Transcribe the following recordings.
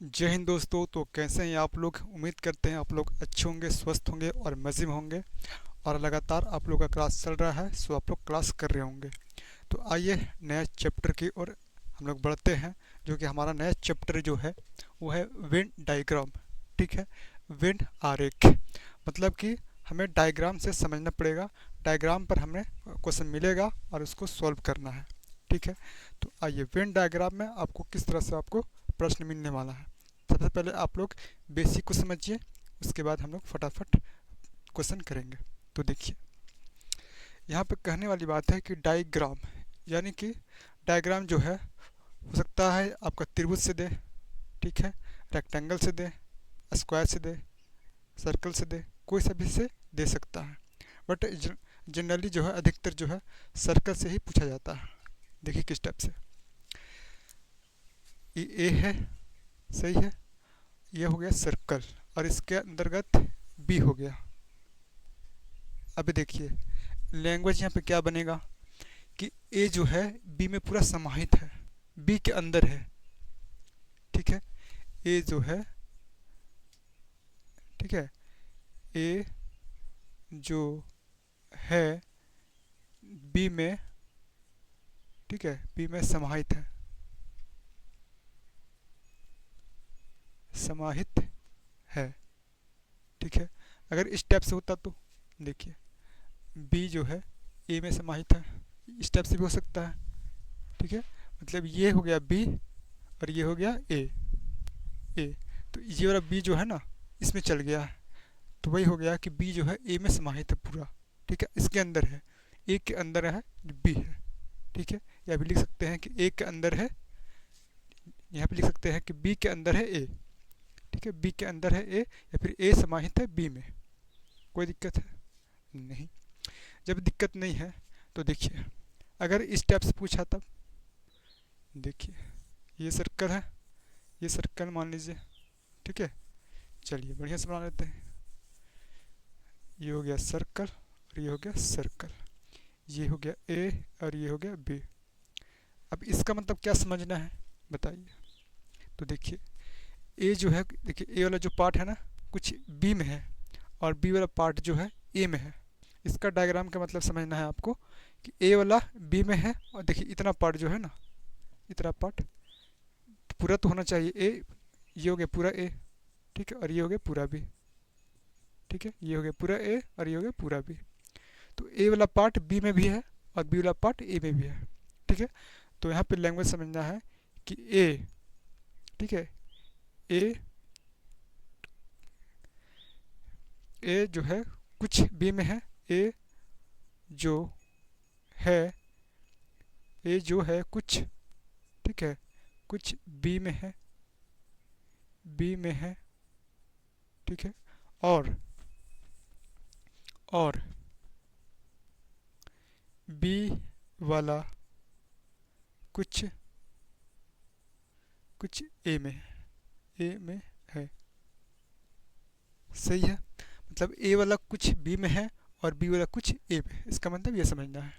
जय हिंद दोस्तों। तो कैसे हैं आप लोग? उम्मीद करते हैं आप लोग अच्छे होंगे, स्वस्थ होंगे और मज़े में होंगे। और लगातार आप लोग का क्लास चल रहा है, सो आप लोग क्लास कर रहे होंगे। तो आइए नया चैप्टर की ओर हम लोग बढ़ते हैं। जो कि हमारा नया चैप्टर जो है वो है वेन डायग्राम। ठीक है, वेन आरेख। मतलब कि हमें डायग्राम से समझना पड़ेगा। डायग्राम पर हमें क्वेश्चन मिलेगा और उसको सॉल्व करना है। ठीक है, तो आइए वेन डायग्राम में आपको किस तरह से आपको प्रश्न मिलने वाला है। सबसे पहले आप लोग बेसिक को समझिए, उसके बाद हम लोग फटाफट क्वेश्चन करेंगे। तो देखिए, यहाँ पे कहने वाली बात है कि डायग्राम, यानी कि डायग्राम जो है हो सकता है आपका त्रिभुज से दे, ठीक है, रेक्टेंगल से दे, स्क्वायर से दे, सर्कल से दे, कोई सा भी से दे सकता है। बट जनरली जो है अधिकतर जो है सर्कल से ही पूछा जाता है। देखिए किस टाइप से, ये ए है, सही है, ये हो गया सर्कल और इसके अंतर्गत बी हो गया। अभी देखिए लैंग्वेज यहाँ पे क्या बनेगा कि ए जो है बी में पूरा समाहित है, बी के अंदर है। ठीक है, ए जो है, ठीक है, ए जो है बी में, ठीक है, बी में समाहित है, समाहित है। ठीक है, अगर इस टाइप से होता तो देखिए बी जो है ए में समाहित है, इस टाइप से भी हो सकता है। ठीक है, मतलब ये हो गया बी और ये हो गया ए। ए तो ये वाला बी जो है ना इसमें चल गया है, तो वही हो गया कि बी जो है ए में समाहित है पूरा। ठीक है, इसके अंदर है, ए के अंदर है जो बी है। ठीक है, या भी लिख सकते हैं कि ए के अंदर है, यहाँ पे लिख सकते हैं कि बी के अंदर है ए। ठीक है, बी के अंदर है ए, या फिर ए समाहित है बी में। कोई दिक्कत है नहीं। जब दिक्कत नहीं है तो देखिए अगर इस टाइप से पूछा तब, देखिए ये सर्कल है, ये सर्कल मान लीजिए। ठीक है, चलिए बढ़िया से बना लेते हैं। ये हो गया सर्कल और ये हो गया सर्कल, ये हो गया ए और ये हो गया बी। अब इसका मतलब क्या समझना है बताइए। तो देखिए ए जो है, देखिए ए वाला जो पार्ट है ना कुछ बी में है और बी वाला पार्ट जो है ए में है। इसका डायग्राम का मतलब समझना है आपको कि ए वाला बी में है और देखिए इतना पार्ट जो है ना, इतना पार्ट पूरा तो होना चाहिए ए, ये हो गया पूरा ए। ठीक है, और ये हो गया पूरा बी। ठीक है, ये हो गया पूरा ए और ये हो गया पूरा बी। तो ए वाला पार्ट बी में भी है और बी वाला पार्ट ए में भी है। ठीक है, तो यहाँ पे लैंग्वेज समझना है कि ए, ठीक है, ए, ए जो है कुछ बी में है, ए जो है, ए जो है कुछ, ठीक है, कुछ बी में है, बी में है। ठीक है, और और बी वाला कुछ, कुछ ए में, ए में है। सही है, मतलब ए वाला कुछ बी में है और बी वाला कुछ ए में है, इसका मतलब ये समझना है।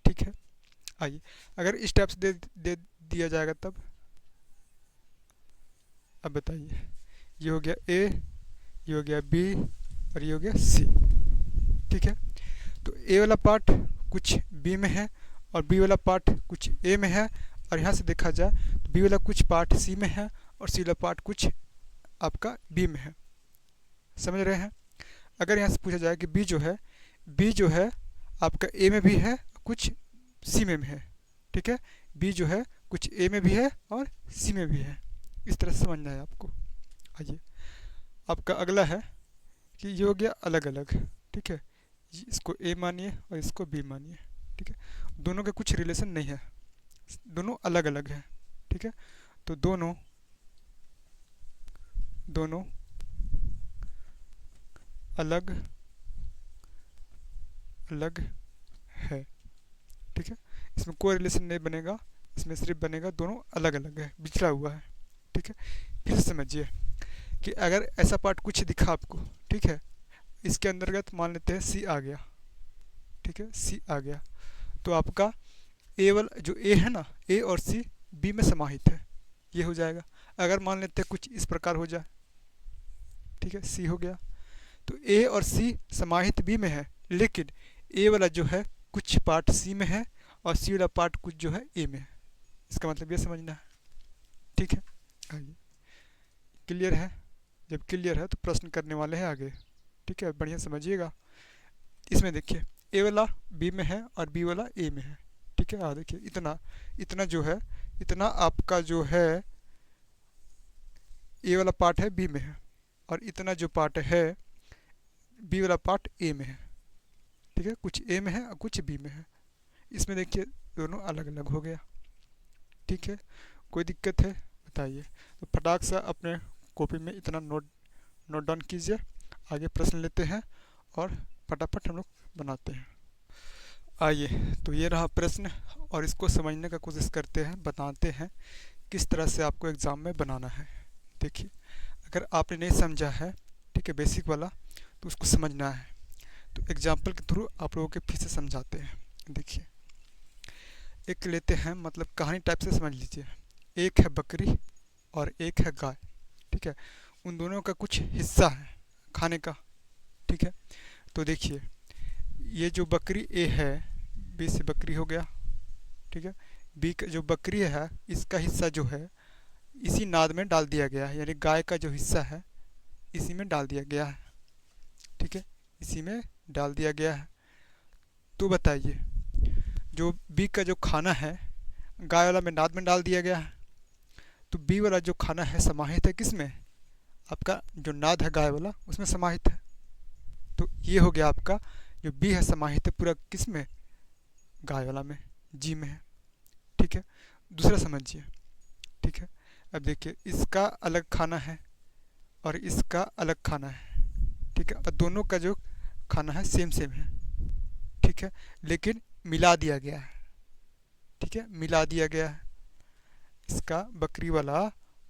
ठीक है, आइए अगर इस टाइप से दे दिया जाएगा तब, अब बताइए, ये हो गया ए, ये हो गया बी और ये हो गया सी। ठीक है, तो ए वाला पार्ट कुछ बी में है और बी वाला पार्ट कुछ ए में है। और यहाँ से देखा जाए तो बी वाला कुछ पार्ट सी में है और सी वाला पार्ट कुछ आपका बी में है। समझ रहे हैं? अगर यहाँ से पूछा जाए कि बी जो है, बी जो है आपका ए में भी है कुछ सी में भी है। ठीक है, बी जो है कुछ ए में भी है और सी में भी है, इस तरह से समझना है आपको। आइए आपका अगला है कि ये हो गया अलग अलग। ठीक है, इसको ए मानिए और इसको बी मानिए। ठीक है, दोनों के कुछ रिलेशन नहीं है, दोनों अलग अलग है। ठीक है, तो दोनों दोनों अलग अलग है। ठीक है, इसमें कोई रिलेशन नहीं बनेगा, इसमें सिर्फ बनेगा दोनों अलग अलग है, बिछड़ा हुआ है। ठीक है, फिर समझिए कि अगर ऐसा पार्ट कुछ दिखा आपको, ठीक है, इसके अंतर्गत मान लेते हैं सी आ गया। ठीक है, सी आ गया तो आपका ए वाला जो ए है ना, ए और सी बी में समाहित है, ये हो जाएगा। अगर मान लेते हैं कुछ इस प्रकार हो जाए, ठीक है, सी हो गया, तो ए और सी समाहित बी में है, लेकिन ए वाला जो है कुछ पार्ट सी में है और सी वाला पार्ट कुछ जो है ए में है। इसका मतलब ये समझना है, ठीक है। आइए, क्लियर है? जब क्लियर है तो प्रश्न करने वाले हैं आगे, ठीक है, बढ़िया समझिएगा। इसमें देखिए ए वाला बी में है और बी वाला ए में है, ठीक है। देखिए इतना इतना जो है, इतना आपका जो है ए वाला पार्ट है बी में है, और इतना जो पार्ट है बी वाला पार्ट ए में है, ठीक है, कुछ ए में है और कुछ बी में है। इसमें देखिए दोनों अलग अलग हो गया, ठीक है। कोई दिक्कत है बताइए? तो फटाक से अपने कॉपी में इतना नोट डाउन कीजिए, आगे प्रश्न लेते हैं और फटाफट हम लोग बनाते हैं। आइए, तो ये रहा प्रश्न और इसको समझने का कोशिश करते हैं, बताते हैं किस तरह से आपको एग्ज़ाम में बनाना है। देखिए, अगर आपने नहीं समझा है, ठीक है, बेसिक वाला, तो उसको समझना है, तो एग्जाम्पल के थ्रू आप लोगों के फिर से समझाते हैं। देखिए, एक लेते हैं, मतलब कहानी टाइप से समझ लीजिए। एक है बकरी और एक है गाय, ठीक है, उन दोनों का कुछ हिस्सा है खाने का, ठीक है। तो देखिए, ये जो बकरी ए है, बी से बकरी हो गया, ठीक है, बी का जो बकरी है इसका हिस्सा जो है इसी नाद में डाल दिया गया है, यानी गाय का जो हिस्सा है इसी में डाल दिया गया है, ठीक है, इसी में डाल दिया गया है। तो बताइए, जो बी का जो खाना है गाय वाला में नाद में डाल दिया गया है, तो बी वाला जो खाना है समाहित है किस में? आपका जो नाद है गाय वाला उसमें समाहित है। तो ये हो गया आपका जो बी है समाहित है पूरा किस में? गाय वाला में, जी में है, ठीक है। दूसरा समझिए, ठीक है। अब देखिए, इसका अलग खाना है और इसका अलग खाना है, ठीक है, और दोनों का जो खाना है सेम सेम है, ठीक है, लेकिन मिला दिया गया है, ठीक है, मिला दिया गया है। इसका बकरी वाला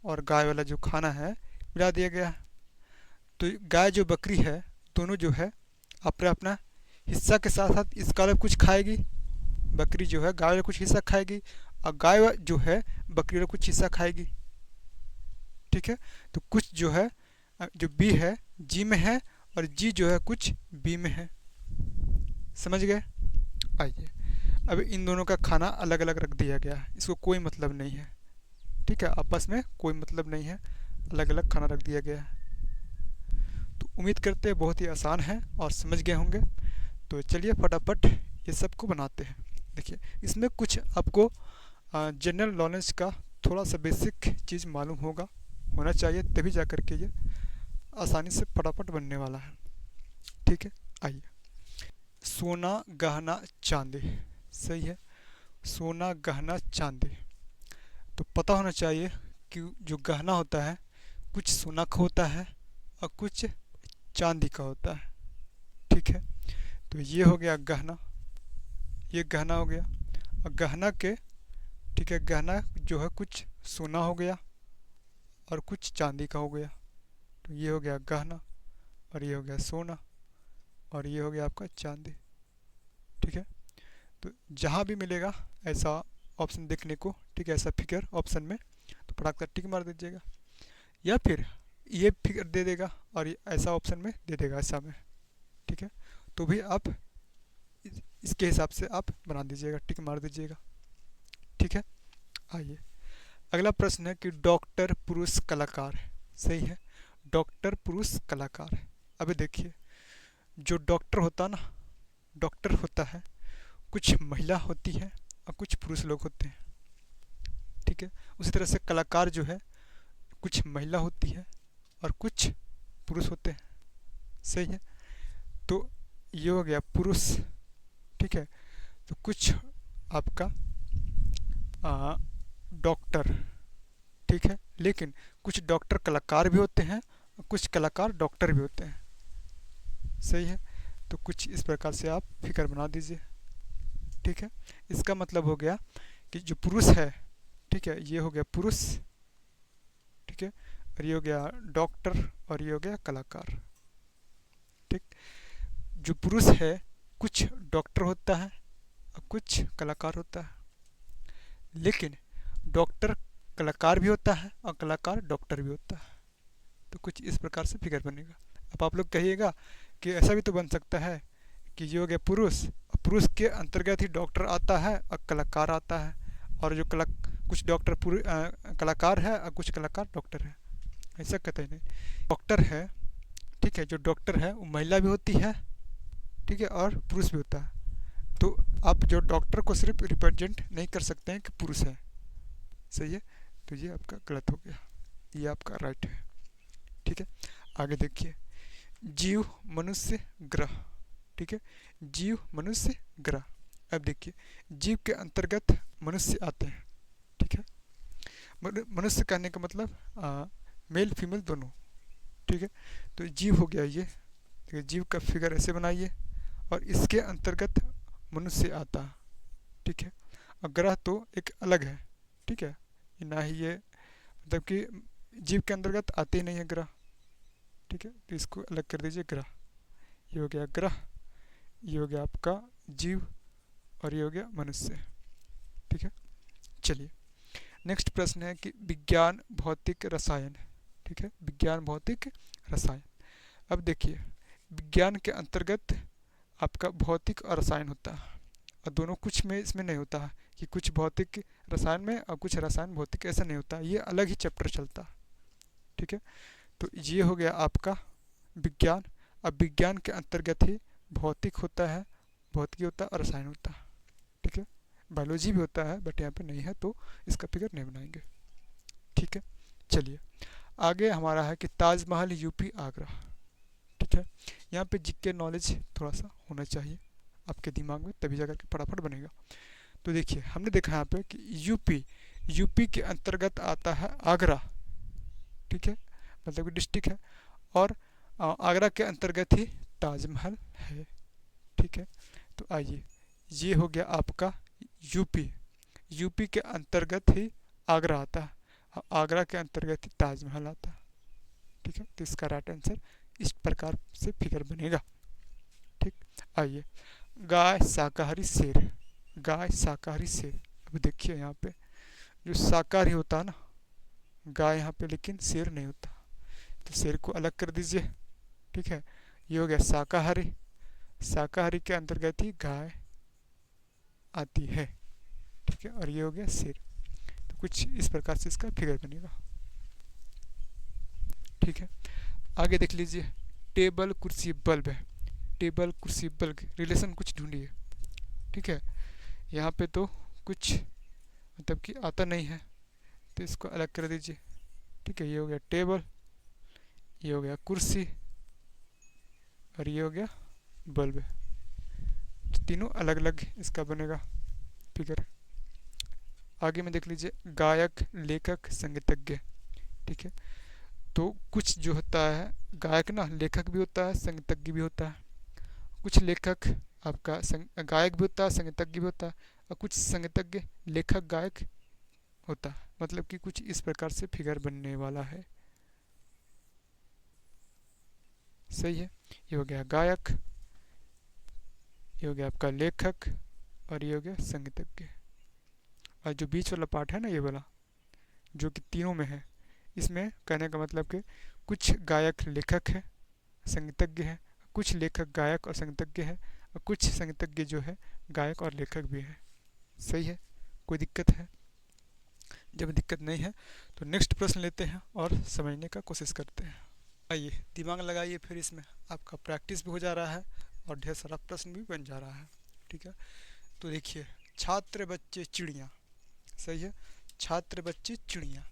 और गाय वाला जो खाना है मिला दिया गया है। तो गाय जो बकरी है दोनों जो है अपना अपना हिस्सा के साथ साथ इसका अलग कुछ खाएगी, बकरी जो है गाय वाला कुछ हिस्सा खाएगी और गाय जो है बकरी वाला कुछ हिस्सा खाएगी, ठीक है। तो कुछ जो है जो बी है जी में है और जी जो है कुछ बी में है, समझ गए? आइए, अब इन दोनों का खाना अलग अलग रख दिया गया है, इसको कोई मतलब नहीं है, ठीक है, आपस में कोई मतलब नहीं है, अलग अलग खाना रख दिया गया है। तो उम्मीद करते हैं बहुत ही आसान है और समझ गए होंगे। तो चलिए फटाफट ये सब को बनाते हैं। देखिए, इसमें कुछ आपको जनरल नॉलेज का थोड़ा सा बेसिक चीज़ मालूम होना चाहिए, तभी जा कर के ये आसानी से फटाफट बनने वाला है, ठीक है। आइए, सोना गहना चांदी, सही है, सोना गहना चांदी। तो पता होना चाहिए कि जो गहना होता है कुछ सोना का होता है और कुछ चांदी का होता है, ठीक है। तो ये हो गया गहना, ये गहना हो गया, और गहना के, ठीक है, गहना जो है कुछ सोना हो गया और कुछ चांदी का हो गया। तो ये हो गया गहना और ये हो गया सोना और ये हो गया आपका चांदी, ठीक है। तो जहाँ भी मिलेगा ऐसा ऑप्शन देखने को, ठीक है, ऐसा फिगर ऑप्शन में, तो फटाक से टिक मार दीजिएगा, या फिर ये फिगर दे देगा और ये ऐसा ऑप्शन में दे देगा ऐसा में, ठीक है। तो भी आप इसके हिसाब से आप बना दीजिएगा, टिक मार दीजिएगा, ठीक है। आइए, अगला प्रश्न है कि डॉक्टर पुरुष कलाकार, सही है, डॉक्टर पुरुष कलाकार। अभी देखिए, जो डॉक्टर होता है ना, डॉक्टर होता है, कुछ महिला होती है और कुछ पुरुष लोग होते हैं, ठीक है। उसी तरह से कलाकार जो है कुछ महिला होती है और कुछ पुरुष होते हैं, सही है। तो ये हो गया पुरुष, ठीक है। तो कुछ आपका डॉक्टर, ठीक है, लेकिन कुछ डॉक्टर कलाकार भी होते हैं और कुछ कलाकार डॉक्टर भी होते हैं, सही है। तो कुछ इस प्रकार से आप फिगर बना दीजिए, ठीक है। इसका मतलब हो गया कि जो पुरुष है, ठीक है, ये हो गया पुरुष, ठीक है, और ये हो गया डॉक्टर और ये हो गया कलाकार, ठीक। जो पुरुष है कुछ डॉक्टर होता है और कुछ कलाकार होता है, लेकिन डॉक्टर कलाकार भी होता है और कलाकार डॉक्टर भी होता है। तो कुछ इस प्रकार से फिगर बनेगा। अब आप लोग कहिएगा कि ऐसा भी तो बन सकता है कि ये हो गया पुरुष, और पुरुष के अंतर्गत ही डॉक्टर आता है और कलाकार आता है, और जो कुछ डॉक्टर कलाकार है और कुछ कलाकार डॉक्टर है। ऐसा कहते हैं नहीं, डॉक्टर है, ठीक है, जो डॉक्टर है वो महिला भी होती है, ठीक है, और पुरुष भी होता है। तो आप जो डॉक्टर को सिर्फ रिप्रेजेंट नहीं कर सकते हैं कि पुरुष है। सही है, तो ये आपका गलत हो गया, ये आपका राइट है। ठीक है, आगे देखिए, जीव मनुष्य ग्रह। ठीक है, जीव मनुष्य ग्रह। अब देखिए, जीव के अंतर्गत मनुष्य आते हैं। ठीक है, मनुष्य कहने का मतलब मेल फीमेल दोनों। ठीक है, तो जीव हो गया ये। ठीक है, जीव का फिगर ऐसे बनाइए और इसके अंतर्गत मनुष्य आता है। ठीक है, और ग्रह तो एक अलग है। ठीक है, ना ही ये मतलब कि जीव के अंतर्गत आते ही नहीं है ग्रह। ठीक है, तो इसको अलग कर दीजिए, ग्रह। ये हो गया ग्रह, ये हो गया आपका जीव, और ये हो गया मनुष्य। ठीक है, चलिए नेक्स्ट प्रश्न है कि विज्ञान भौतिक रसायन। ठीक है, विज्ञान भौतिक रसायन। अब देखिए, विज्ञान के अंतर्गत आपका भौतिक और रसायन होता है, और दोनों कुछ में इसमें नहीं होता है कि कुछ भौतिक रसायन में और कुछ रसायन भौतिक, ऐसा नहीं होता, ये अलग ही चैप्टर चलता है। ठीक है, तो ये हो गया आपका विज्ञान। अब विज्ञान के अंतर्गत ही भौतिक होता है, भौतिकी होता है और रसायन होता है। ठीक है, बायोलॉजी भी होता है बट यहाँ पे नहीं है, तो इसका फिगर नहीं बनाएंगे। ठीक है, चलिए आगे हमारा है कि ताजमहल यूपी आगरा। ठीक है, यहाँ पे जीके नॉलेज थोड़ा सा होना चाहिए आपके दिमाग में, तभी जाकर के फटाफट बनेगा। तो देखिए, हमने देखा यहाँ पे कि यूपी के अंतर्गत आता है आगरा। ठीक है, मतलब कि डिस्ट्रिक्ट है, और आगरा के अंतर्गत ही ताजमहल है। ठीक है, तो आइए, ये हो गया आपका यूपी के अंतर्गत ही आगरा आता है, और आगरा के अंतर्गत ही ताजमहल आता है। ठीक है, तो इसका राइट आंसर इस प्रकार से फिगर बनेगा। ठीक, आइए, गाय शाकाहारी शेर। गाय शाकाहारी शेर। अब देखिए यहाँ पे जो शाकाहारी होता है ना गाय यहाँ पे, लेकिन शेर नहीं होता, तो शेर को अलग कर दीजिए। ठीक है, ये हो गया शाकाहारी, शाकाहारी के अंतर्गत ही गाय आती है। ठीक है, और ये हो गया शेर। तो कुछ इस प्रकार से इसका फिगर बनेगा। ठीक है, आगे देख लीजिए, टेबल कुर्सी बल्ब है। टेबल कुर्सी बल्ब रिलेशन कुछ ढूंढिए। ठीक है, यहाँ पे तो कुछ मतलब कि आता नहीं है, तो इसको अलग कर दीजिए। ठीक है, ये हो गया टेबल, ये हो गया कुर्सी, और ये हो गया बल्ब। तो तीनों अलग अलग इसका बनेगा फिगर। आगे में देख लीजिए, गायक लेखक संगीतज्ञ। ठीक है, तो कुछ जो होता है गायक ना, लेखक भी होता है संगीतज्ञ भी होता है। कुछ लेखक आपका गायक भी होता है संगीतज्ञ भी होता है, और कुछ संगीतज्ञ लेखक गायक होता है। मतलब कि कुछ इस प्रकार से फिगर बनने वाला है। सही है, ये हो गया गायक, ये हो गया आपका लेखक, और ये हो गया संगीतज्ञ। और जो बीच वाला पार्ट है ना, ये वाला जो कि तीनों में है, इसमें कहने का मतलब कि कुछ गायक लेखक है संगीतज्ञ है, कुछ लेखक गायक और संगीतज्ञ है, और कुछ संगीतज्ञ जो है गायक और लेखक भी है। सही है, कोई दिक्कत है? जब दिक्कत नहीं है तो नेक्स्ट प्रश्न लेते हैं और समझने का कोशिश करते हैं। आइए दिमाग लगाइए, फिर इसमें आपका प्रैक्टिस भी हो जा रहा है और ढेर सारा प्रश्न भी बन जा रहा है। ठीक है, तो देखिए, छात्र बच्चे चिड़िया। सही है, छात्र बच्चे चिड़िया।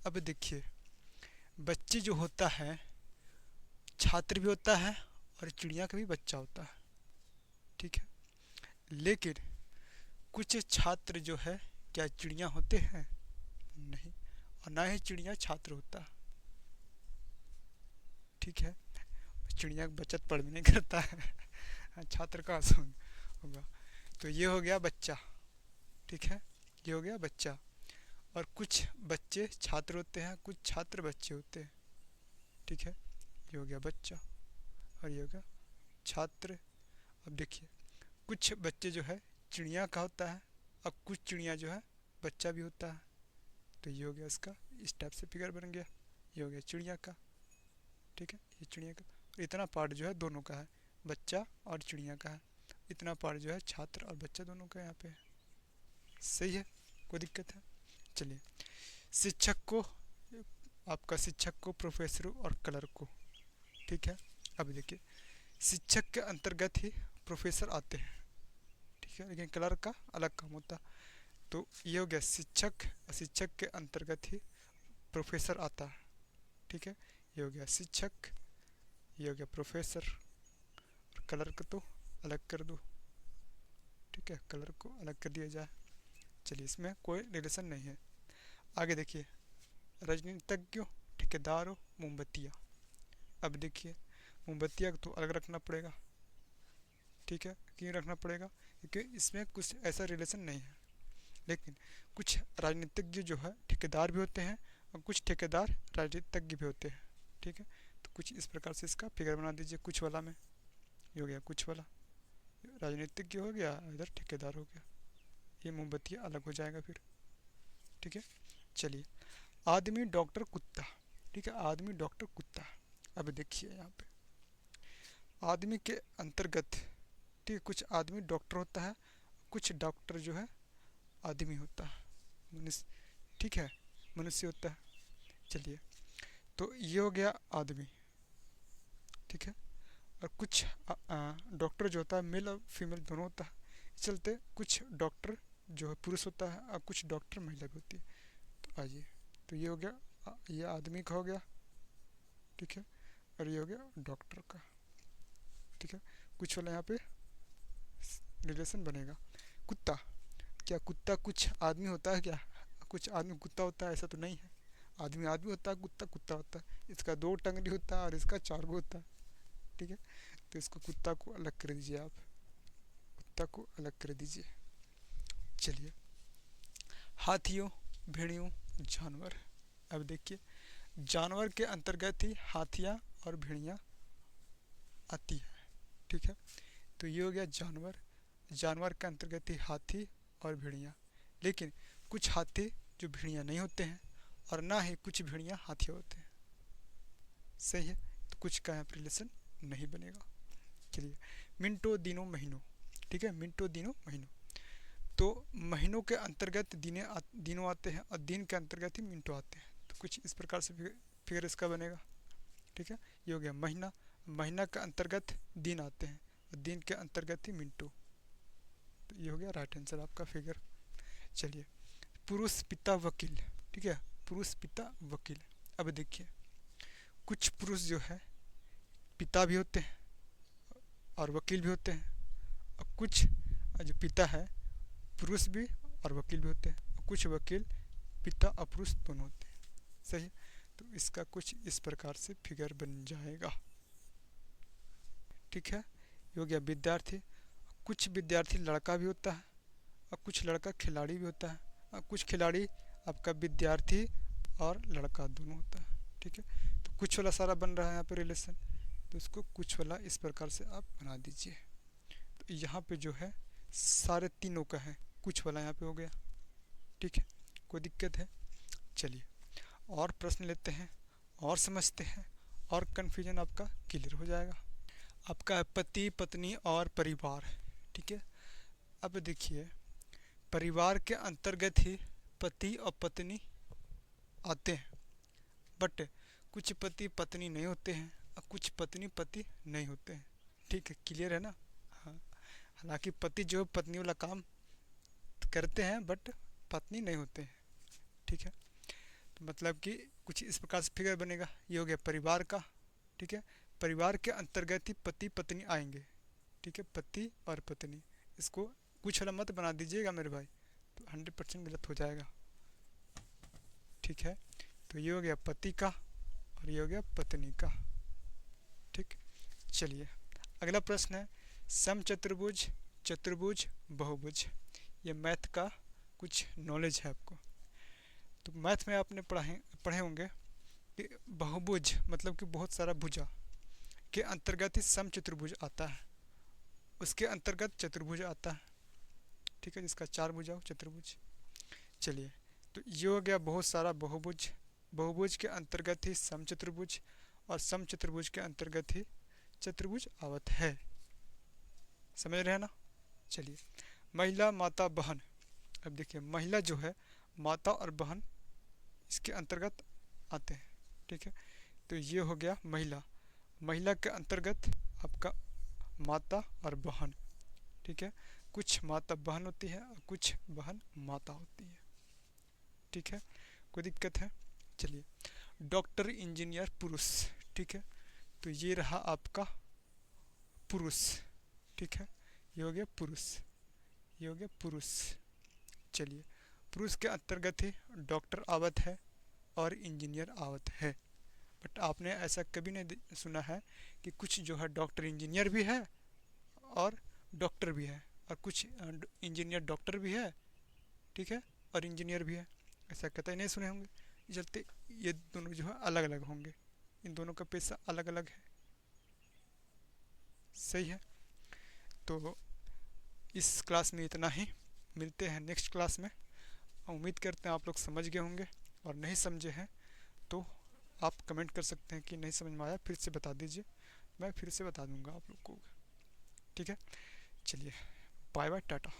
अब देखिए, बच्चे जो होता है छात्र भी होता है और चिड़िया का भी बच्चा होता है। ठीक है, लेकिन कुछ छात्र जो है क्या चिड़िया होते हैं? नहीं, और ना ही चिड़िया छात्र होता है। ठीक है, चिड़िया का बचत पढ़ भी नहीं करता है छात्र का होगा। तो ये हो गया बच्चा। ठीक है, ये हो गया बच्चा, और कुछ बच्चे छात्र होते हैं, कुछ छात्र बच्चे होते हैं। ठीक है, ये हो गया बच्चा, और ये हो गया छात्र। अब देखिए, कुछ बच्चे जो है चिड़िया का होता है, और कुछ चिड़िया जो है बच्चा भी होता है। तो ये हो गया इसका, इस टाइप से फिगर बन गया। ये हो गया चिड़िया का, ठीक है, ये चिड़िया का। इतना पार्ट जो है दोनों का है, बच्चा और चिड़िया का है। इतना पार्ट जो है छात्र और बच्चा दोनों का यहाँ पे है। सही है, कोई दिक्कत है? चलिए, शिक्षक को, आपका शिक्षक को, प्रोफेसर और कलर को, ठीक है। अब देखिए, शिक्षक के अंतर्गत ही प्रोफेसर आते हैं, ठीक है, लेकिन कलर का अलग काम होता है। तो ये हो गया शिक्षक, शिक्षक के अंतर्गत ही प्रोफेसर आता है, ठीक है। ये हो गया शिक्षक, ये हो गया प्रोफेसर, और कलर को तो अलग कर दो, ठीक है, कलर को अलग कर दिया जाए। चलिए, इसमें कोई रिलेशन नहीं है। आगे देखिए, राजनीतिज्ञों, ठेकेदारों, मोमबत्तियाँ। अब देखिए, मोमबत्तियाँ तो अलग रखना पड़ेगा, ठीक है। क्यों रखना पड़ेगा? क्योंकि इसमें कुछ ऐसा रिलेशन नहीं है। लेकिन कुछ राजनीतिज्ञ जो है ठेकेदार भी होते हैं, और कुछ ठेकेदार राजनीतिज्ञ भी होते हैं, ठीक है। तो कुछ इस प्रकार से इसका फिगर बना दीजिए। कुछ वाला में ये हो गया, कुछ वाला राजनीतिज्ञ हो गया, इधर ठेकेदार हो गया। ये मोमबत्तियाँ अलग हो जाएगा फिर, ठीक है। चलिए, आदमी, डॉक्टर, कुत्ता, ठीक है, आदमी, डॉक्टर, कुत्ता। अब देखिए यहाँ पे आदमी के अंतर्गत, ठीक है, कुछ आदमी डॉक्टर होता है, कुछ डॉक्टर जो है आदमी होता है, मनुष्य, ठीक है, मनुष्य होता है। चलिए, तो ये हो गया आदमी, ठीक है। और कुछ डॉक्टर जो होता है मेल और फीमेल दोनों होता है। चलते कुछ डॉक्टर जो है पुरुष होता है, और कुछ डॉक्टर महिला भी होती है। तो आइए, तो ये हो गया, ये आदमी का हो गया, ठीक है, और ये हो गया डॉक्टर का, ठीक है। कुछ वाला यहाँ पे रिलेशन बनेगा। कुत्ता, क्या कुत्ता कुछ आदमी होता है क्या? कुछ आदमी कुत्ता होता है? ऐसा तो नहीं है। आदमी आदमी होता है, कुत्ता कुत्ता होता है। इसका 2 टंगड़ी होता है और इसका 4 गो होता है, ठीक है। तो इसको कुत्ता को अलग कर दीजिए आप, कुत्ता को अलग कर दीजिए। चलिए, हाथियों, भेड़ियों, जानवर। अब देखिए, जानवर के अंतर्गत ही हाथियाँ और भेड़ियाँ आती है, ठीक है। तो ये हो गया जानवर, जानवर के अंतर्गत ही हाथी और भेड़ियाँ। लेकिन कुछ हाथी जो भेड़ियाँ नहीं होते हैं, और ना ही कुछ भेड़ियाँ हाथी होते हैं। सही है, तो कुछ का यहाँ पर रिलेशन नहीं बनेगा। चलिए, मिनटों, दिनों, महीनों, ठीक है, मिनटों, दिनों, महीनों। तो महीनों के अंतर्गत दिनों आते हैं, और दिन के अंतर्गत ही मिनटों आते हैं। तो कुछ इस प्रकार से फिगर इसका बनेगा, ठीक है। ये हो गया महीना, महीना के अंतर्गत दिन आते हैं, और दिन के अंतर्गत ही मिनटों। तो ये हो गया राइट आंसर आपका फिगर। चलिए, पुरुष, पिता, वकील, ठीक है, पुरुष, पिता, वकील। अब देखिए, कुछ पुरुष जो है पिता भी होते हैं और वकील भी होते हैं, और कुछ जो पिता है पुरुष भी और वकील भी होते हैं, और कुछ वकील पिता और पुरुष दोनों होते हैं। सही है, तो इसका कुछ इस प्रकार से फिगर बन जाएगा, ठीक है। ये हो गया विद्यार्थी, कुछ विद्यार्थी लड़का भी होता है, और कुछ लड़का खिलाड़ी भी होता है, और कुछ खिलाड़ी आपका विद्यार्थी और लड़का दोनों होता है, ठीक है। तो कुछ वाला सारा बन रहा है यहाँ पे रिलेशन, तो इसको कुछ वाला इस प्रकार से आप बना दीजिए। तो यहाँ पे जो है सारे तीनों का है, कुछ वाला यहाँ पे हो गया, ठीक है, कोई दिक्कत है? चलिए, और प्रश्न लेते हैं और समझते हैं, और कन्फ्यूजन आपका क्लियर हो जाएगा। आपका है पति, पत्नी और परिवार, ठीक है। अब देखिए, परिवार के अंतर्गत ही पति और पत्नी आते हैं, बट कुछ पति पत्नी नहीं होते हैं, और कुछ पत्नी पति नहीं होते हैं, ठीक है, क्लियर है ना? हाँ, हालांकि पति जो पत्नी वाला काम करते हैं, बट पत्नी नहीं होते हैं, ठीक है। तो मतलब कि कुछ इस प्रकार से फिगर बनेगा। ये हो गया परिवार का, ठीक है, परिवार के अंतर्गत ही पति पत्नी आएंगे, ठीक है, पति और पत्नी। इसको कुछ वाला मत बना दीजिएगा मेरे भाई, तो 100% गलत हो जाएगा, ठीक है। तो ये हो गया पति का, और ये हो गया पत्नी का, ठीक। चलिए, अगला प्रश्न है समचतुर्भुज, चतुर्भुज, बहुभुज। ये मैथ का कुछ नॉलेज है आपको। तो मैथ में आपने पढ़े होंगे कि बहुभुज मतलब कि बहुत सारा भुजा के अंतर्गत ही समचतुर्भुज आता है, उसके अंतर्गत चतुर्भुज आता है, ठीक है, जिसका 4 भुजा हो चतुर्भुज। चलिए, तो ये हो गया बहुत सारा बहुभुज। बहुभुज के अंतर्गत ही समचतुर्भुज, और समचतुर्भुज के अंतर्गत ही चतुर्भुज आवत है। समझ रहे हैं ना। चलिए, महिला, माता, बहन। अब देखिए महिला जो है, माता और बहन इसके अंतर्गत आते हैं। ठीक है, तो ये हो गया महिला। महिला के अंतर्गत आपका माता और बहन। ठीक है, कुछ माता बहन होती है और कुछ बहन माता होती है। ठीक है, कोई दिक्कत है। चलिए, डॉक्टर, इंजीनियर, पुरुष। ठीक है, तो ये रहा आपका पुरुष। ठीक है, ये हो गया पुरुष, ये हो गया पुरुष। चलिए, पुरुष के अंतर्गत ही डॉक्टर आवत है और इंजीनियर आवत है। बट आपने ऐसा कभी नहीं सुना है कि कुछ जो है डॉक्टर इंजीनियर भी है और डॉक्टर भी है, और कुछ इंजीनियर डॉक्टर भी है, ठीक है, और इंजीनियर भी है। ऐसा कतई नहीं सुने होंगे। इस चलते ये दोनों जो है अलग अलग होंगे, इन दोनों का पेशा अलग अलग है। सही है। तो इस क्लास में इतना ही, मिलते हैं नेक्स्ट क्लास में। उम्मीद करते हैं आप लोग समझ गए होंगे, और नहीं समझे हैं तो आप कमेंट कर सकते हैं कि नहीं समझ में आया, फिर से बता दीजिए, मैं फिर से बता दूंगा आप लोग को। ठीक है, चलिए, बाय बाय, टाटा।